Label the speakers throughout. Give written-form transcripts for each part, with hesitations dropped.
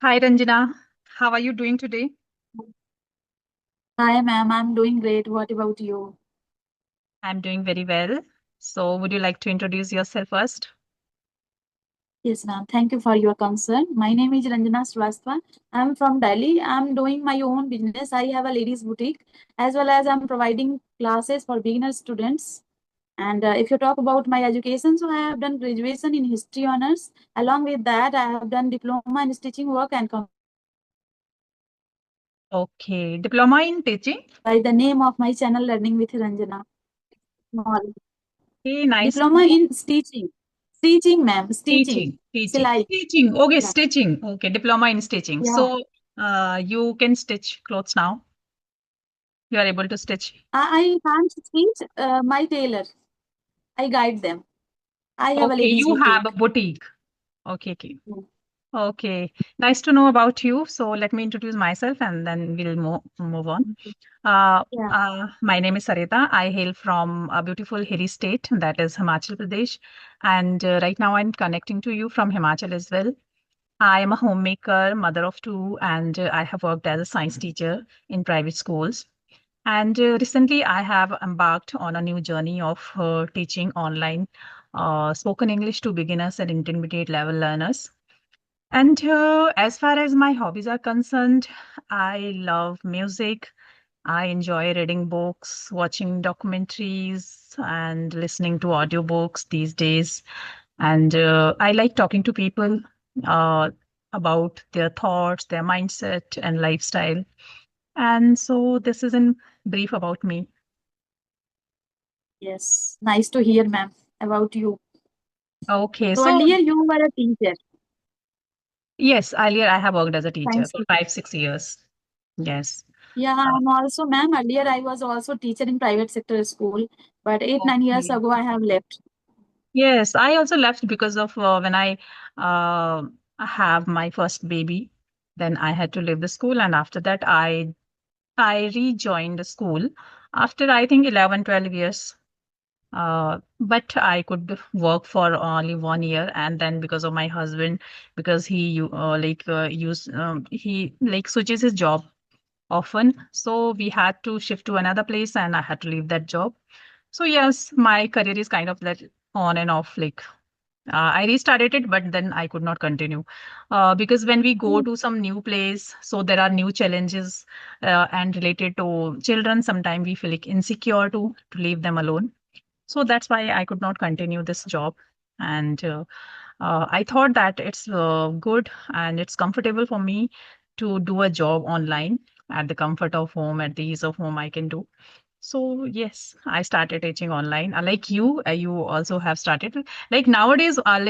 Speaker 1: Hi Ranjana, how are you doing today?
Speaker 2: Hi, ma'am. I'm doing great. What about you?
Speaker 1: I'm doing very well. So, would you like to introduce yourself first?
Speaker 2: Yes, ma'am. Thank you for your concern. My name is Ranjana Srivastava. I'm from Delhi. I'm doing my own business. I have a ladies boutique as well as I'm providing classes for beginner students. And if you talk about my education, so I have done graduation in history honors. Along with that, I have done diploma in stitching work and
Speaker 1: Okay, diploma in teaching.
Speaker 2: by the name of my channel Learning with Ranjana. Small.
Speaker 1: Okay, nice to
Speaker 2: Diploma
Speaker 1: know.
Speaker 2: in stitching. Stitching, ma'am. Stitching.
Speaker 1: Teaching,
Speaker 2: Silai.
Speaker 1: stitching. Okay,
Speaker 2: Yeah.
Speaker 1: stitching. Okay, diploma in stitching.
Speaker 2: Yeah.
Speaker 1: So, you can stitch clothes now. You are able to stitch.
Speaker 2: I can't teach my tailor. I guide them. I have a
Speaker 1: Okay,
Speaker 2: ladies
Speaker 1: you have a
Speaker 2: boutique.
Speaker 1: boutique. Okay, okay.
Speaker 2: Mm.
Speaker 1: Okay, nice to know about you. So, let me introduce myself and then we'll move on.
Speaker 2: Yeah.
Speaker 1: My name is Sarita. I hail from a beautiful hilly state that is Himachal Pradesh. And right now I'm connecting to you from Himachal as well. I am a homemaker, mother of two, and I have worked as a science teacher in private schools. And recently I have embarked on a new journey of teaching online spoken English to beginners and intermediate level learners. And as far as my hobbies are concerned, I love music. I enjoy reading books, watching documentaries, and listening to audiobooks these days. And I like talking to people uh, about their thoughts, their mindset, and lifestyle. And so this is in brief about me.
Speaker 2: Yes. Nice to hear, ma'am, about you.
Speaker 1: Okay,
Speaker 2: So
Speaker 1: so
Speaker 2: earlier you were a teacher.
Speaker 1: yes, earlier I have worked as a teacher
Speaker 2: Science
Speaker 1: for
Speaker 2: teacher.
Speaker 1: 5, 6 years. Yes.
Speaker 2: Yeah,
Speaker 1: Uh,
Speaker 2: I'm also, ma'am. Earlier I was also teacher in private sector school, but 8, 9 years
Speaker 1: okay.
Speaker 2: ago I have left.
Speaker 1: Yes, I also left because of when I uh, have my first baby. Then I had to leave the school, and after that, I rejoined the school after I think 11, 12 years. But I could work for only 1 year, and then because of my husband, because he like switches his job often, so we had to shift to another place, and I had to leave that job. So yes, my career is kind of that on and off. I restarted it, but then I could not continue because when we go
Speaker 2: Mm.
Speaker 1: to some new place, so there are new challenges and related to children. Sometimes we feel like insecure to leave them alone. So that's why I could not continue this job. And I thought that it's good and it's comfortable for me to do a job online at the comfort of home, at the ease of home I can do. So yes, I started teaching online. Like you also have started. Like nowadays, I'm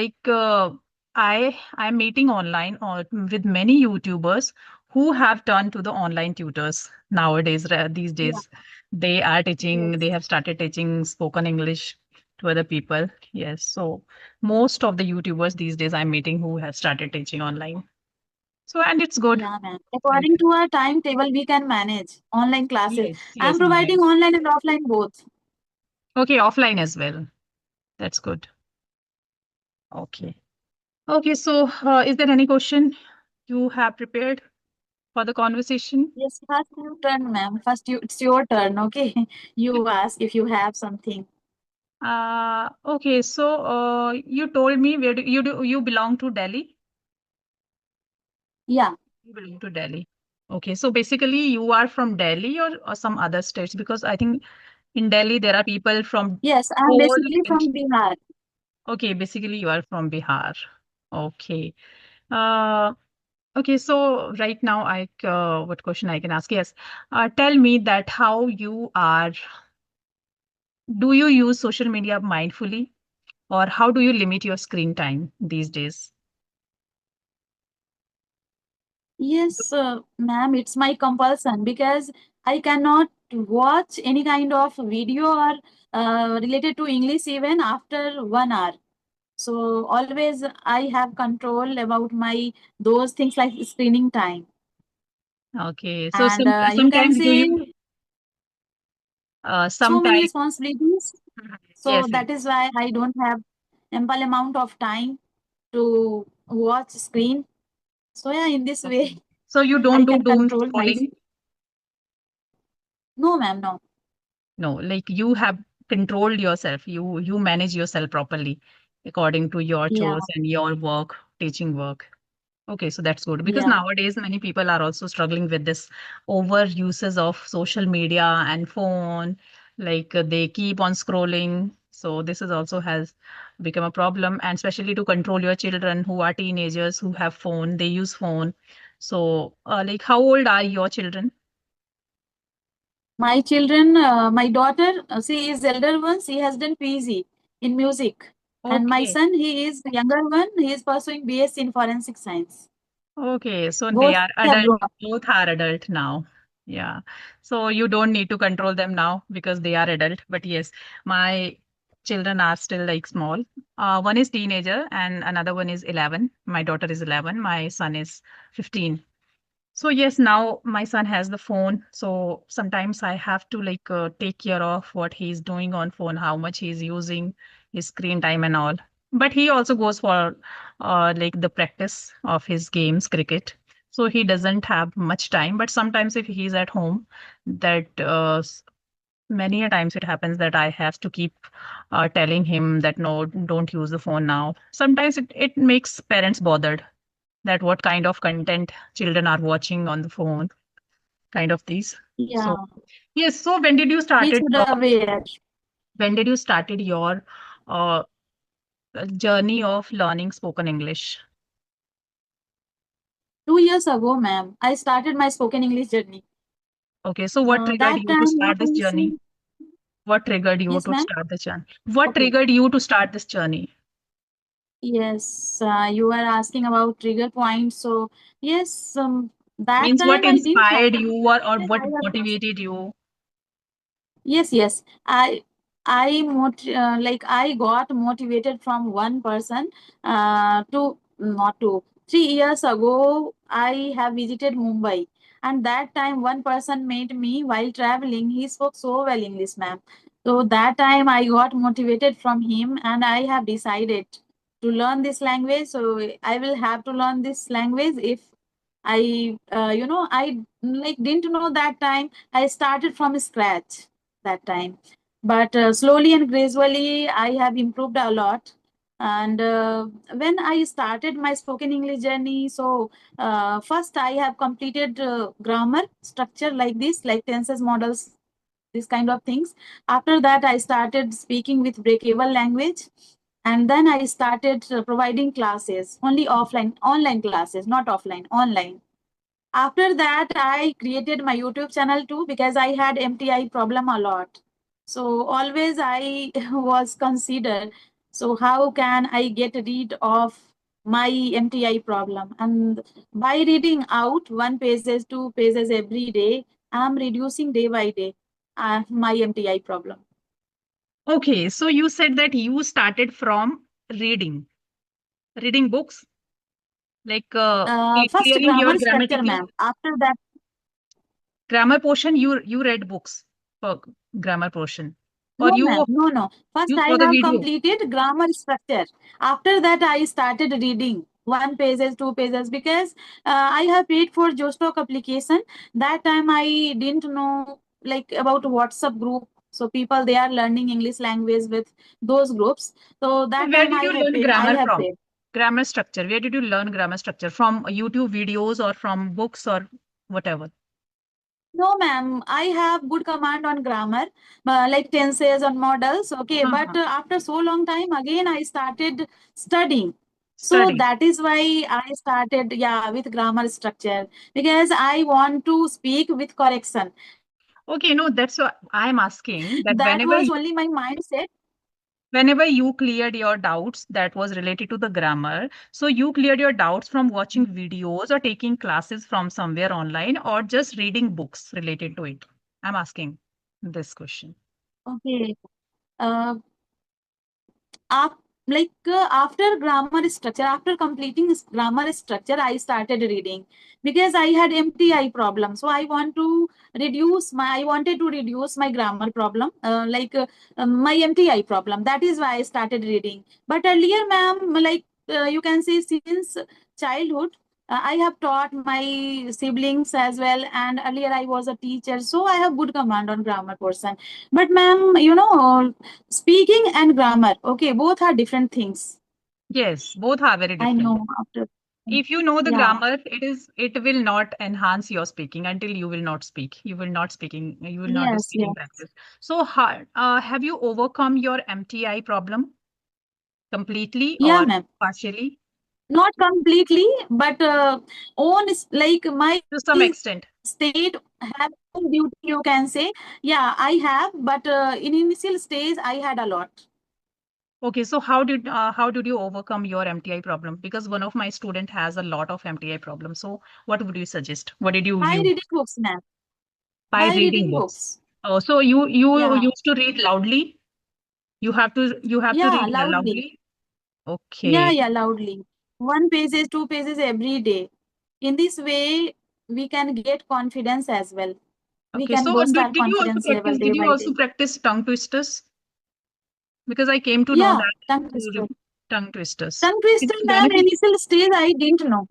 Speaker 1: meeting online or with many YouTubers who have turned to the online tutors nowadays. These
Speaker 2: Yeah.
Speaker 1: days, they are teaching. They
Speaker 2: Yes.
Speaker 1: have started teaching spoken English to other people. Yes, so most of the YouTubers these days I'm meeting who have started teaching online. So and it's good.
Speaker 2: Yeah, ma'am.
Speaker 1: And
Speaker 2: According to our timetable, we can manage online classes.
Speaker 1: yes,
Speaker 2: I'm
Speaker 1: yes,
Speaker 2: providing
Speaker 1: online.
Speaker 2: online and offline both.
Speaker 1: Okay, offline as well. That's good. Okay. Okay, so is there any question you have prepared for the conversation?
Speaker 2: Yes, first your turn, ma'am. First, it's your turn. Okay, you ask if you have something.
Speaker 1: Okay, so you told me where you belong to Delhi?
Speaker 2: Yeah.
Speaker 1: You belong to Delhi. Okay, so basically you are from Delhi or some other states because I think in Delhi there are people from
Speaker 2: Yes, I'm
Speaker 1: whole
Speaker 2: basically from
Speaker 1: country.
Speaker 2: Bihar.
Speaker 1: Okay, basically you are from Bihar. Okay. Uh, okay, so right now what question I can ask? Yes. Tell me that how you are. Do you use social media mindfully or how do you limit your screen time these days?
Speaker 2: Yes, ma'am, it's my compulsion because I cannot watch any kind of video or related to English even after 1 hour. So always I have control about my those things like screening time.
Speaker 1: Okay, so
Speaker 2: And you can
Speaker 1: sometimes do
Speaker 2: say
Speaker 1: you
Speaker 2: so many
Speaker 1: sometimes
Speaker 2: responsibilities. So
Speaker 1: yes, yes.
Speaker 2: that is why I don't have ample amount of time to watch screen. So yeah, in this
Speaker 1: Okay.
Speaker 2: way,
Speaker 1: So you
Speaker 2: I
Speaker 1: don't do
Speaker 2: can
Speaker 1: doom
Speaker 2: control myself.
Speaker 1: scrolling?
Speaker 2: No, ma'am, no.
Speaker 1: No, like you have controlled yourself. You manage yourself properly according to your
Speaker 2: Yeah,
Speaker 1: chores and your work, teaching work. Okay, so that's good because
Speaker 2: yeah.
Speaker 1: nowadays many people are also struggling with this over uses of social media and phone. Like they keep on scrolling. So this is also has become a problem, and especially to control your children who are teenagers who have phone, they use phone. So, like, how old are your children?
Speaker 2: My children, my daughter, she is elder one. She has done PG in music, and my
Speaker 1: Okay.
Speaker 2: son, he is the younger one. He is pursuing BSc in forensic science.
Speaker 1: Okay, so they
Speaker 2: Both
Speaker 1: are
Speaker 2: have
Speaker 1: adult,
Speaker 2: grown up.
Speaker 1: both are adult now. Yeah. So you don't need to control them now because they are adult. But yes, my children are still like small. One is teenager and another one is 11. My daughter is 11. My son is 15. So yes, now my son has the phone. So sometimes I have to like take care of what he's doing on phone, how much he's using his screen time and all. But he also goes for like the practice of his games, cricket. So he doesn't have much time. But sometimes if he's at home, that many a times it happens that I have to keep telling him that no, don't use the phone now. Sometimes it makes parents bothered that what kind of content children are watching on the phone, kind of these.
Speaker 2: Yeah,
Speaker 1: So yes, so
Speaker 2: he should aware.
Speaker 1: when did you started your uh, journey of learning spoken English?
Speaker 2: 2 years ago, ma'am, I started my spoken English journey.
Speaker 1: Okay, so what triggered
Speaker 2: That
Speaker 1: you to
Speaker 2: time, you
Speaker 1: start this
Speaker 2: can
Speaker 1: journey?
Speaker 2: see.
Speaker 1: What triggered you
Speaker 2: Yes,
Speaker 1: to
Speaker 2: ma'am.
Speaker 1: start this journey? What
Speaker 2: Okay.
Speaker 1: triggered you to start this journey?
Speaker 2: Yes, you are asking about trigger points. So yes, that
Speaker 1: Means what
Speaker 2: time I didn't have.
Speaker 1: inspired you or
Speaker 2: Yes,
Speaker 1: what
Speaker 2: I have.
Speaker 1: motivated you?
Speaker 2: Yes, yes. Like I got motivated from one person to not to 3 years ago. I have visited Mumbai, and that time one person met me while traveling. He spoke so well English, ma'am. So that time I got motivated from him, and I have decided to learn this language. So I will have to learn this language if I like didn't know that time. I started from scratch that time, but slowly and gradually I have improved a lot. And when I started my spoken English journey, so first I have completed grammar structure like this, like tenses, models, this kind of things. After that I started speaking with breakable language, and then I started providing classes, only offline, online classes, not offline, online. After that I created my YouTube channel too, because I had MTI problem a lot. So always I was considered, so how can I get rid of my MTI problem? And by reading out one pages, two pages every day, I'm reducing day by day my MTI problem.
Speaker 1: Okay, so you said that you started from reading books, like
Speaker 2: First
Speaker 1: clearing your
Speaker 2: grammar structure,
Speaker 1: grammatical
Speaker 2: ma'am. After that,
Speaker 1: grammar portion. You read books for grammar portion, or
Speaker 2: no, ma'am. No, no. First,
Speaker 1: you
Speaker 2: I
Speaker 1: saw the
Speaker 2: have
Speaker 1: video.
Speaker 2: completed grammar structure. After that, I started reading one pages, two pages, because I have paid for Jostock application. That time, I didn't know like about WhatsApp group. So people they are learning English language with those groups. So
Speaker 1: So
Speaker 2: that
Speaker 1: where
Speaker 2: time
Speaker 1: did
Speaker 2: I
Speaker 1: you
Speaker 2: have
Speaker 1: learn
Speaker 2: paid. I
Speaker 1: grammar
Speaker 2: have
Speaker 1: from?
Speaker 2: paid.
Speaker 1: Grammar structure. Where did you learn grammar structure? From YouTube videos or from books or whatever?
Speaker 2: No, ma'am. I have good command on grammar, like tenses and models. Okay, but
Speaker 1: Uh-huh.
Speaker 2: after so long time, again I started studying. So
Speaker 1: Study.
Speaker 2: that is why I started, yeah, with grammar structure, because I want to speak with correction.
Speaker 1: Okay, no, that's what I'm asking. That
Speaker 2: That was only my mindset.
Speaker 1: whenever you cleared your doubts that was related to the grammar, so you cleared your doubts from watching videos or taking classes from somewhere online or just reading books related to it. I'm asking this question.
Speaker 2: Okay. Uh, af- after grammar structure, after completing this grammar structure, I started reading because I had MTI problem. So I wanted to reduce my grammar problem, my MTI problem. That is why I started reading. But earlier, ma'am, you can say since childhood, I have taught my siblings as well, and earlier I was a teacher, so I have good command on grammar portion. But ma'am, speaking and grammar, okay, both are different things.
Speaker 1: Yes, both are very
Speaker 2: I
Speaker 1: different.
Speaker 2: know after.
Speaker 1: If you know the
Speaker 2: Yeah.
Speaker 1: grammar, it will not enhance your speaking until you will not speak. You will not do
Speaker 2: Yes.
Speaker 1: speaking
Speaker 2: Yes.
Speaker 1: practice. So, have you overcome your MTI problem completely
Speaker 2: Yeah,
Speaker 1: or
Speaker 2: ma'am.
Speaker 1: partially
Speaker 2: Not completely, but own is like my
Speaker 1: to some extent?
Speaker 2: state have own beauty. You can say, yeah, I have, but in initial stage, I had a lot.
Speaker 1: Okay, so how did you overcome your MTI problem? Because one of my student has a lot of MTI problems. So, what would you suggest? What did you
Speaker 2: By
Speaker 1: use?
Speaker 2: reading books, ma'am.
Speaker 1: By
Speaker 2: By
Speaker 1: reading
Speaker 2: reading
Speaker 1: books.
Speaker 2: books.
Speaker 1: Oh, so you
Speaker 2: Yeah.
Speaker 1: used to read loudly? You have to
Speaker 2: Yeah,
Speaker 1: read
Speaker 2: loudly.
Speaker 1: loudly?
Speaker 2: Yeah,
Speaker 1: Okay.
Speaker 2: yeah, loudly. One pages, two pages every day. In this way, we can get confidence as well. We
Speaker 1: Okay.
Speaker 2: can
Speaker 1: So
Speaker 2: boost our
Speaker 1: did you also
Speaker 2: confidence level
Speaker 1: practice?
Speaker 2: day
Speaker 1: Did you
Speaker 2: by
Speaker 1: also
Speaker 2: day.
Speaker 1: practice tongue twisters? Because I came to know
Speaker 2: Yeah,
Speaker 1: that
Speaker 2: tongue
Speaker 1: you
Speaker 2: twister.
Speaker 1: tongue twisters.
Speaker 2: Tongue
Speaker 1: Did
Speaker 2: twister,
Speaker 1: you
Speaker 2: ma'am,
Speaker 1: benefit?
Speaker 2: initial stage I didn't know.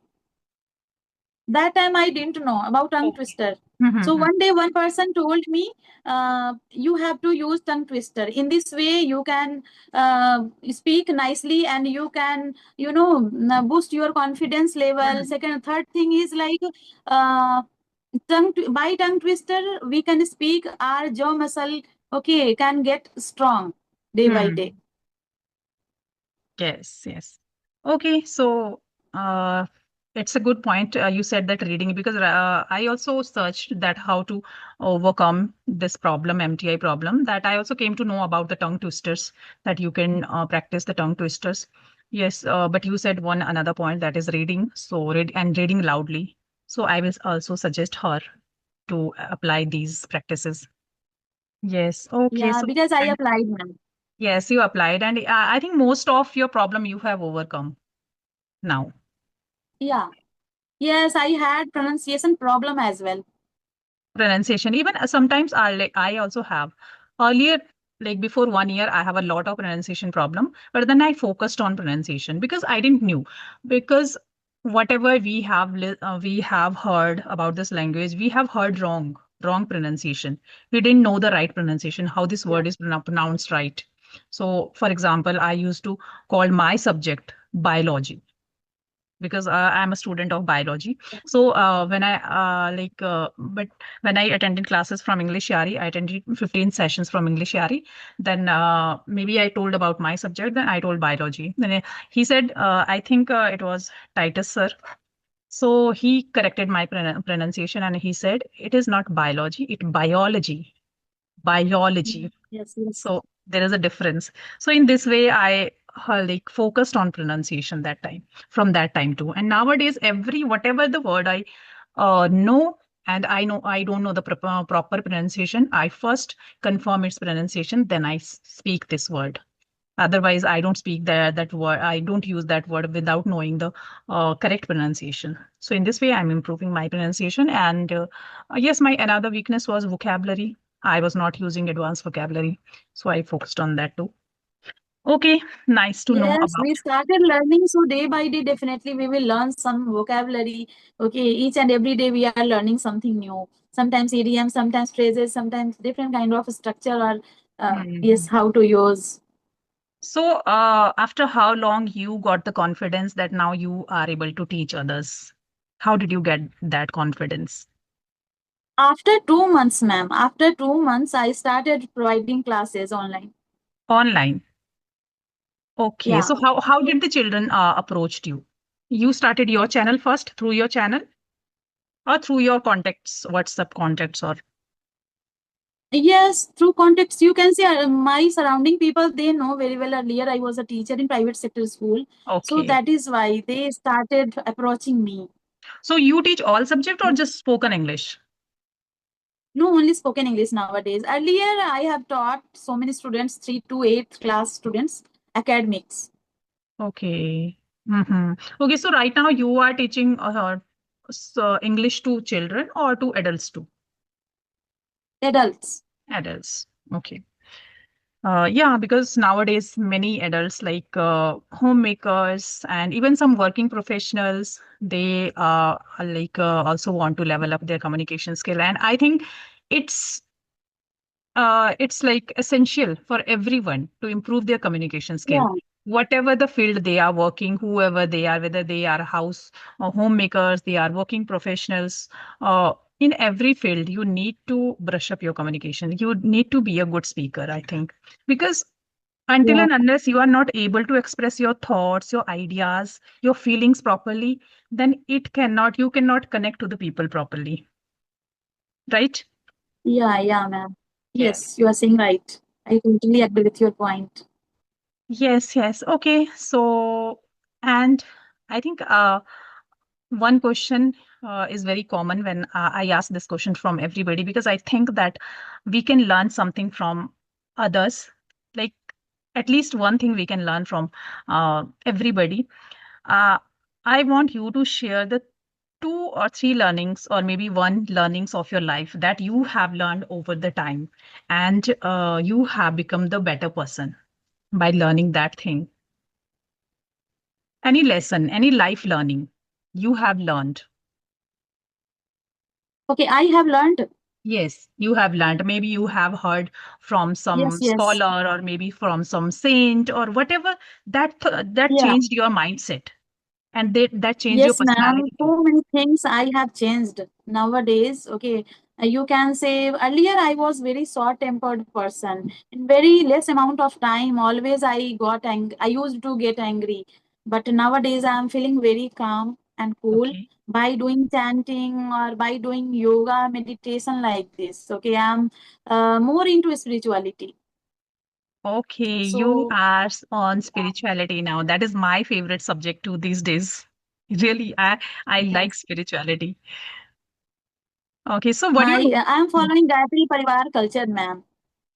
Speaker 2: That time I didn't know about tongue
Speaker 1: Okay.
Speaker 2: twister. So
Speaker 1: Mm-hmm.
Speaker 2: one day one person told me, you have to use tongue twister. In this way, you can speak nicely and you can, boost your confidence level.
Speaker 1: Mm-hmm.
Speaker 2: Second, third thing is like uh, by tongue twister, we can speak our jaw muscle. Okay, can get strong day by day.
Speaker 1: Yes, yes. Okay, so uh, it's a good point. You said that reading because I also searched that how to overcome this problem, MTI problem. That I also came to know about the tongue twisters that you can practice the tongue twisters. Yes, but you said one another point that is reading. So reading loudly. So I will also suggest her to apply these practices. Yes. Okay.
Speaker 2: Yeah,
Speaker 1: So
Speaker 2: because I
Speaker 1: and
Speaker 2: applied, ma'am.
Speaker 1: yes, you applied, and I think most of your problem you have overcome now.
Speaker 2: Yeah. Yes, I had pronunciation problem as well.
Speaker 1: Pronunciation, even sometimes I also have earlier, like before 1 year, I have a lot of pronunciation problem, but then I focused on pronunciation because I didn't knew because whatever we have heard about this language, we have heard wrong pronunciation. We didn't know the right pronunciation, how this
Speaker 2: Yeah.
Speaker 1: word is pronounced right. So for example, I used to call my subject biology because I'm a student of biology. So but when I attended classes from English Yari, I attended 15 sessions from English Yari. Then maybe I told about my subject. Then I told biology. Then he said, I think it was Titus sir. So he corrected my pronunciation and he said, it is not biology, it biology, biology.
Speaker 2: Yes, yes.
Speaker 1: So there is a difference. So in this way, I like focused on pronunciation that time, from that time too. And nowadays, every whatever the word I know, and I know I don't know the proper pronunciation, I first confirm its pronunciation, then I speak this word. Otherwise, I don't speak that word. I don't use that word without knowing the correct pronunciation. So in this way, I'm improving my pronunciation. And yes, my another weakness was vocabulary. I was not using advanced vocabulary, so I focused on that too. Okay, nice to know
Speaker 2: Yes,
Speaker 1: about.
Speaker 2: we started learning. So day by day, definitely we will learn some vocabulary. Okay, each and every day we are learning something new. Sometimes idioms, sometimes phrases, sometimes different kind of structure or yes,
Speaker 1: Mhm.
Speaker 2: how to use.
Speaker 1: So, after how long you got the confidence that now you are able to teach others? How did you get that confidence?
Speaker 2: After 2 months, ma'am, after 2 months, I started providing classes online.
Speaker 1: Online. Okay,
Speaker 2: Yeah.
Speaker 1: so how did the children approached you? You started your channel first through your channel or through your contacts, WhatsApp contacts or
Speaker 2: Yes, through context, you can see my surrounding people, they know very well. Earlier, I was a teacher in private sector school. So
Speaker 1: okay.
Speaker 2: that is why they started approaching me.
Speaker 1: So you teach all subject or just spoken English?
Speaker 2: No, only spoken English nowadays. Earlier, I have taught so many students, 3 to 8 class students, academics,
Speaker 1: Okay. Mm-hmm. Okay, so right now you are teaching English to children or to adults too?
Speaker 2: adults.
Speaker 1: Adults. Okay. Yeah, because nowadays many adults like homemakers and even some working professionals, they also want to level up their communication skill. And I think it's it's like essential for everyone to improve their communication skill.
Speaker 2: Yeah,
Speaker 1: Whatever the field they are working, whoever they are, whether they are house or homemakers, they are working professionals, in every field, you need to brush up your communication. You need to be a good speaker, I think, because until
Speaker 2: yeah,
Speaker 1: and unless you are not able to express your thoughts, your ideas, your feelings properly, then you cannot connect to the people properly, right?
Speaker 2: yeah, ma'am.
Speaker 1: Yeah.
Speaker 2: Yes, you are saying right. I totally agree with your point.
Speaker 1: Yes, yes. Okay. So, and I think one question is very common when I ask this question from everybody, because I think that we can learn something from others. Like at least one thing we can learn from everybody. Uh, I want you to share the two or three learnings, or maybe one learnings of your life that you have learned over the time, and you have become the better person by learning that thing. Any lesson, any life learning you have learned.
Speaker 2: Okay, I have learned.
Speaker 1: Yes, you have learned. Maybe you have heard from
Speaker 2: Yes,
Speaker 1: some
Speaker 2: yes.
Speaker 1: scholar or maybe from some saint or whatever that
Speaker 2: Yeah.
Speaker 1: changed your mindset and that changed your
Speaker 2: Yes, ma'am.
Speaker 1: personality too.
Speaker 2: So many things I have changed nowadays. Okay, you can say earlier I was very short-tempered person. In very less amount of time, always I got I used to get angry. But nowadays I am feeling very calm and cool
Speaker 1: Okay.
Speaker 2: by doing chanting or by doing yoga, meditation like this. Okay, I'm more into spirituality.
Speaker 1: Okay, you
Speaker 2: So
Speaker 1: are on spirituality now. That is my favorite subject too these days. Really, I like
Speaker 2: yes,
Speaker 1: spirituality. Okay, so what do
Speaker 2: my
Speaker 1: you
Speaker 2: I am following Gayatri Parivar culture, ma'am.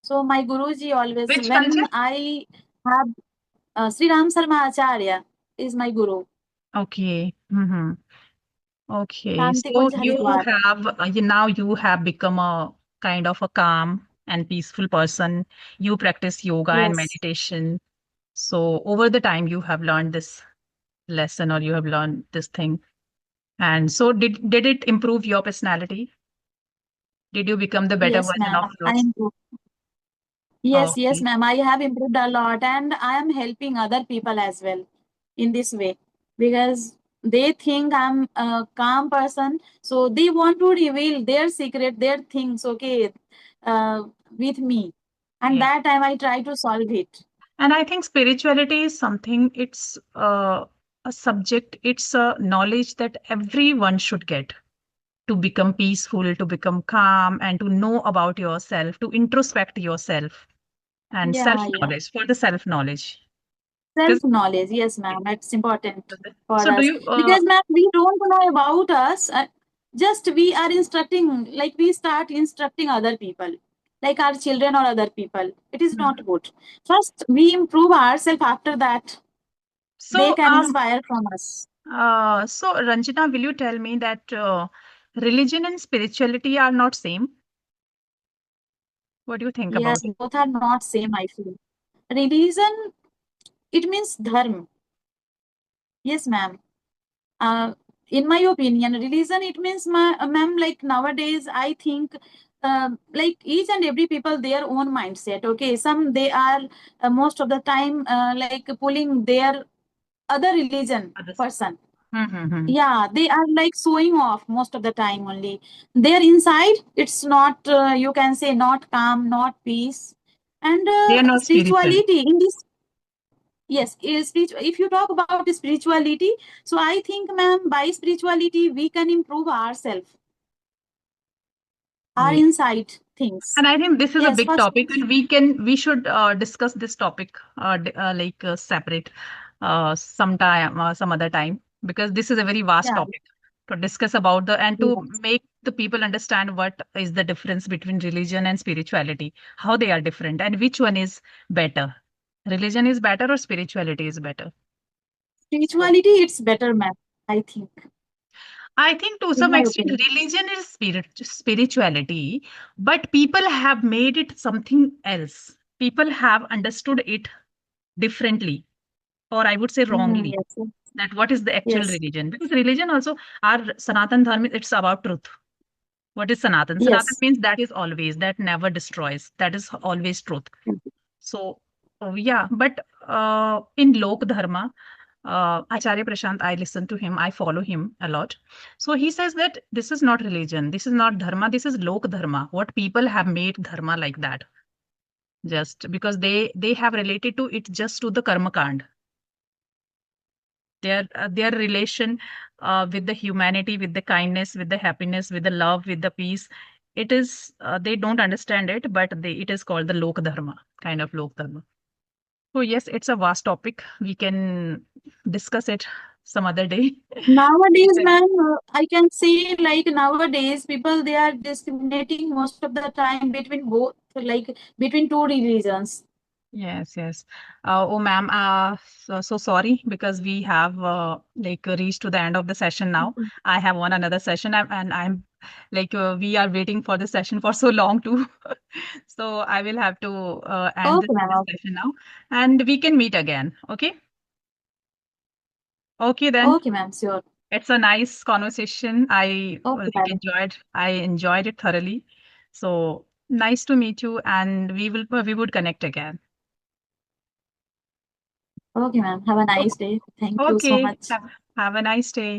Speaker 2: So my Guruji always,
Speaker 1: which culture?
Speaker 2: when I have Sri Ram Sarma Acharya is my Guru.
Speaker 1: Okay. Mm-hmm. Okay,
Speaker 2: Shanti
Speaker 1: so
Speaker 2: Kunj
Speaker 1: you
Speaker 2: Haridwar.
Speaker 1: have now you have become a kind of a calm and peaceful person. You practice yoga and
Speaker 2: Yes,
Speaker 1: meditation. So over the time you have learned this lesson or you have learned this thing. And so did it improve your personality? Did you become the better
Speaker 2: yes,
Speaker 1: version
Speaker 2: ma'am.
Speaker 1: of
Speaker 2: I
Speaker 1: yours?
Speaker 2: am. Yes,
Speaker 1: Okay.
Speaker 2: ma'am. I have improved a lot, and I am helping other people as well in this way because they think I'm a calm person, so they want to reveal their secret, their things. Okay, uh, with me, and
Speaker 1: Yeah.
Speaker 2: that time I try to solve it.
Speaker 1: And I think spirituality is something, it's a subject, it's a knowledge that everyone should get to become peaceful, to become calm, and to know about yourself, to introspect yourself, and self
Speaker 2: Yeah.
Speaker 1: knowledge for the self knowledge.
Speaker 2: Self knowledge, yes, ma'am. It's important for
Speaker 1: So, do
Speaker 2: us
Speaker 1: you,
Speaker 2: because, ma'am, we don't know about us. Just we are instructing, like we start instructing other people, like our children or other people. It is
Speaker 1: Mhm.
Speaker 2: not good. First, we improve ourselves. After that, they
Speaker 1: so,
Speaker 2: can inspire from us.
Speaker 1: so Ranjana, will you tell me that religion and spirituality are not same? What do you think
Speaker 2: Yes,
Speaker 1: about it?
Speaker 2: both are not same. I feel religion. It means dharma. Yes, ma'am. uh, in my opinion religion it means ma'am, like nowadays I think like each and every people their own mindset. Okay, some they are most of the time like pulling their other religion
Speaker 1: Others.
Speaker 2: person.
Speaker 1: Mm-hmm.
Speaker 2: Yeah, they are like showing off most of the time only. Their inside it's not you can say not calm, not peace. And
Speaker 1: They are not spiritual.
Speaker 2: spirituality in this. Yes, if you talk about spirituality, so I think, ma'am, by spirituality we can improve ourselves, our
Speaker 1: Yeah.
Speaker 2: inside things.
Speaker 1: And I think this is a
Speaker 2: Yes,
Speaker 1: big
Speaker 2: first.
Speaker 1: topic, and we should discuss this topic separate sometime, some other time, because this is a very vast
Speaker 2: Yeah,
Speaker 1: topic to discuss about the and to
Speaker 2: yes.
Speaker 1: make the people understand what is the difference between religion and spirituality, how they are different, and which one is better. Religion is better or spirituality is better? So
Speaker 2: Spirituality it's better, ma'am. I think,
Speaker 1: I think to
Speaker 2: in
Speaker 1: some
Speaker 2: my
Speaker 1: extent,
Speaker 2: opinion.
Speaker 1: religion is spirituality, but people have made it something else. people have understood it differently, or I would say wrongly,
Speaker 2: Yes.
Speaker 1: that what is the actual
Speaker 2: Yes.
Speaker 1: religion. Because religion also, our Sanatan Dharma, it's about truth. What is Sanatan? Sanatan
Speaker 2: Yes.
Speaker 1: means that is always, that never destroys, that is always truth. So, yeah, but in Lok Dharma, Acharya Prashant, I listen to him, I follow him a lot. So he says that this is not religion, this is not dharma, this is Lok Dharma. What people have made dharma like that, just because they have related to it just to the karma kand. Their relation with the humanity, with the kindness, with the happiness, with the love, with the peace. It is they don't understand it, but it is called the Lok Dharma, kind of Lok Dharma. So yes, it's a vast topic. We can discuss it some other day.
Speaker 2: Nowadays, ma'am, I can see like nowadays people they are discriminating most of the time between both, like between two religions.
Speaker 1: Yes, yes. Oh, ma'am, so sorry because we have like reached to the end of the session now. I have one another session and I'm like we are waiting for the session for so long too. So I will have to end
Speaker 2: Okay, ma'am.
Speaker 1: this
Speaker 2: Okay,
Speaker 1: session now and we can meet again. Okay? Okay then.
Speaker 2: okay, ma'am. Sure.
Speaker 1: It's a nice conversation.
Speaker 2: Okay, ma'am.
Speaker 1: I enjoyed it thoroughly. So nice to meet you and we would connect again.
Speaker 2: Okay, ma'am. Have a nice day. Thank you so
Speaker 1: Okay.
Speaker 2: much.
Speaker 1: Have a nice day.